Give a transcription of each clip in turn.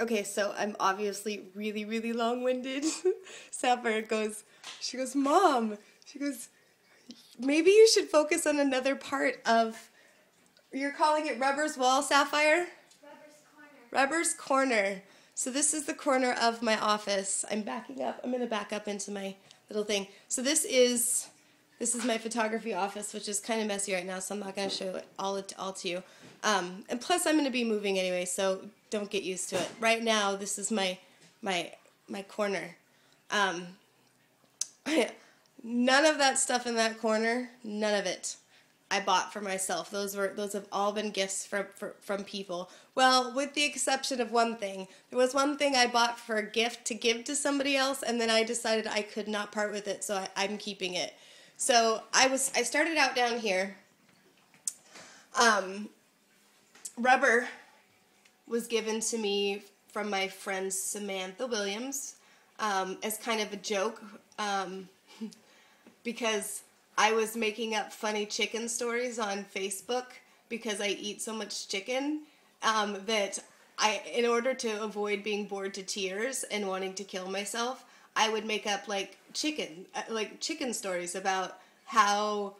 Okay, so I'm obviously really, really long-winded. Sapphire she goes, Mom, she goes, maybe you should focus on another part of, you're calling it Rubber's Wall, Sapphire? Rubber's Corner. Rubber's Corner. So this is the corner of my office. I'm backing up. I'm going to back up into my little thing. So this is my photography office, which is kind of messy right now, so I'm not going to show it all to you. And plus, I'm going to be moving anyway, so don't get used to it. Right now, this is my corner. None of that stuff in that corner, none of it, I bought for myself. Those have all been gifts from people. Well, with the exception of one thing. There was one thing I bought for a gift to give to somebody else, and then I decided I could not part with it, so I'm keeping it. So I started out down here. Rubber was given to me from my friend Samantha Williams as kind of a joke because I was making up funny chicken stories on Facebook because I eat so much chicken that in order to avoid being bored to tears and wanting to kill myself, I would make up like chicken stories about how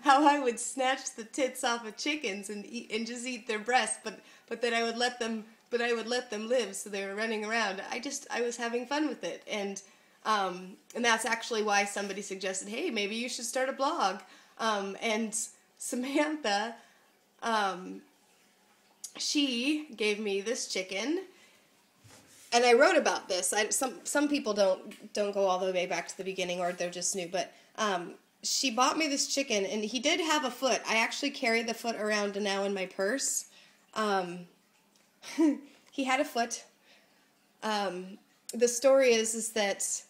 how I would snatch the tits off of chickens and just eat their breasts, but then I would let them live, so they were running around. I was having fun with it, and that's actually why somebody suggested, hey, maybe you should start a blog. And Samantha, she gave me this chicken, and I wrote about this. Some people don't go all the way back to the beginning, or they're just new, but she bought me this chicken, and he did have a foot. I actually carry the foot around now in my purse. He had a foot. The story is that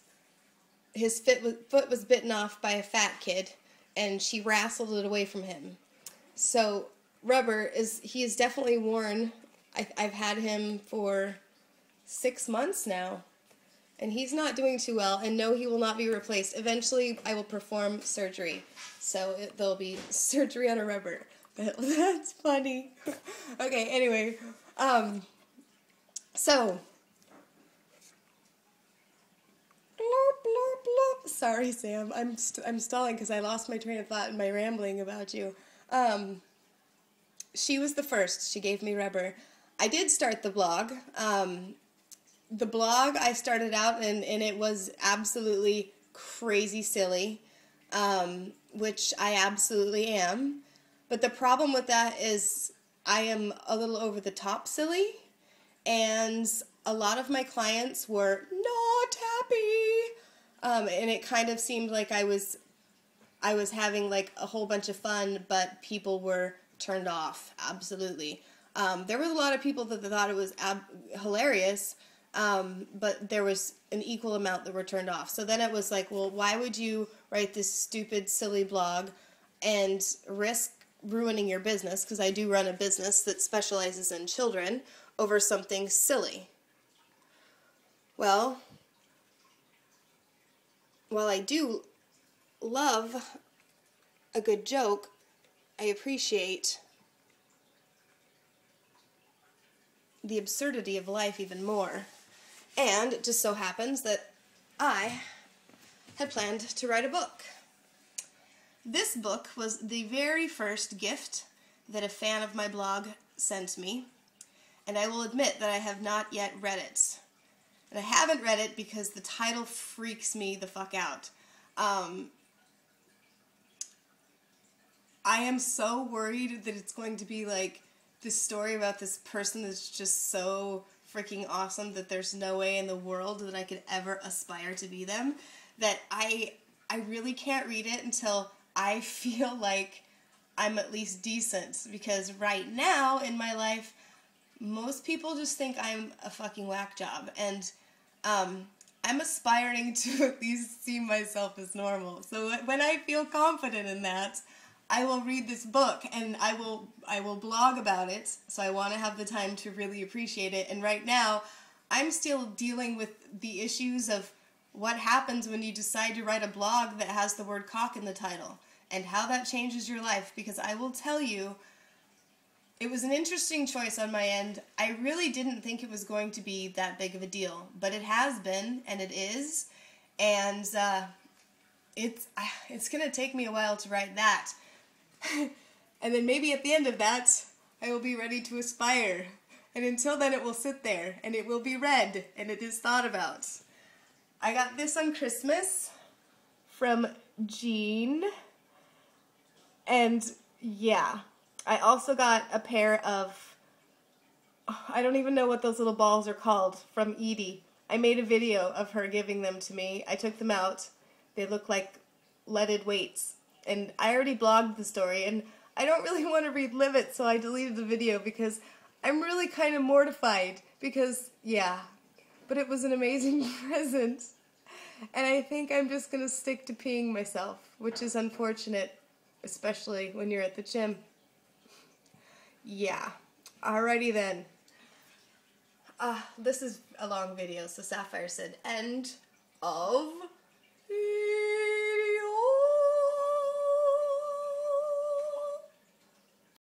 his foot was bitten off by a fat kid, and she wrestled it away from him. So Rubber he is definitely worn. I've had him for 6 months now. And he's not doing too well, and no, he will not be replaced. Eventually, I will perform surgery. So there'll be surgery on a Rubber. But that's funny. Okay, anyway. So. Bloop, bloop, bloop. Sorry, Sam. I'm stalling because I lost my train of thought in my rambling about you. She was the first. She gave me Rubber. I did start the blog. The blog, I started out, and it was absolutely crazy silly, which I absolutely am. But the problem with that is I am a little over the top silly, and a lot of my clients were not happy, and it kind of seemed like I was having like a whole bunch of fun, but people were turned off, absolutely. There was a lot of people that thought it was hilarious, but there was an equal amount that were turned off. So then it was like, well, why would you write this stupid, silly blog and risk ruining your business, because I do run a business that specializes in children, over something silly? Well, while I do love a good joke, I appreciate the absurdity of life even more. And it just so happens that I had planned to write a book. This book was the very first gift that a fan of my blog sent me, and I will admit that I have not yet read it. And I haven't read it because the title freaks me the fuck out. I am so worried that it's going to be like this story about this person that's just so freaking awesome that there's no way in the world that I could ever aspire to be them, that I really can't read it until I feel like I'm at least decent, because right now in my life, most people just think I'm a fucking whack job, and I'm aspiring to at least see myself as normal. So when I feel confident in that, I will read this book, and I will blog about it, so I want to have the time to really appreciate it. And right now, I'm still dealing with the issues of what happens when you decide to write a blog that has the word cock in the title, and how that changes your life, because I will tell you, It was an interesting choice on my end. I really didn't think it was going to be that big of a deal, but it has been, and it is, and it's going to take me a while to write that. And then maybe at the end of that, I will be ready to aspire. And until then, it will sit there, and it will be read, and it is thought about. I got this on Christmas from Jean, and yeah. I also got a pair of, I don't even know what those little balls are called, from Edie. I made a video of her giving them to me. I took them out. They look like leaded weights. And I already blogged the story, and I don't really want to relive it, so I deleted the video because I'm really kind of mortified. Because, yeah, but it was an amazing present. And I think I'm just going to stick to peeing myself, which is unfortunate, especially when you're at the gym. Yeah. Alrighty then. This is a long video, so Sapphire said, end of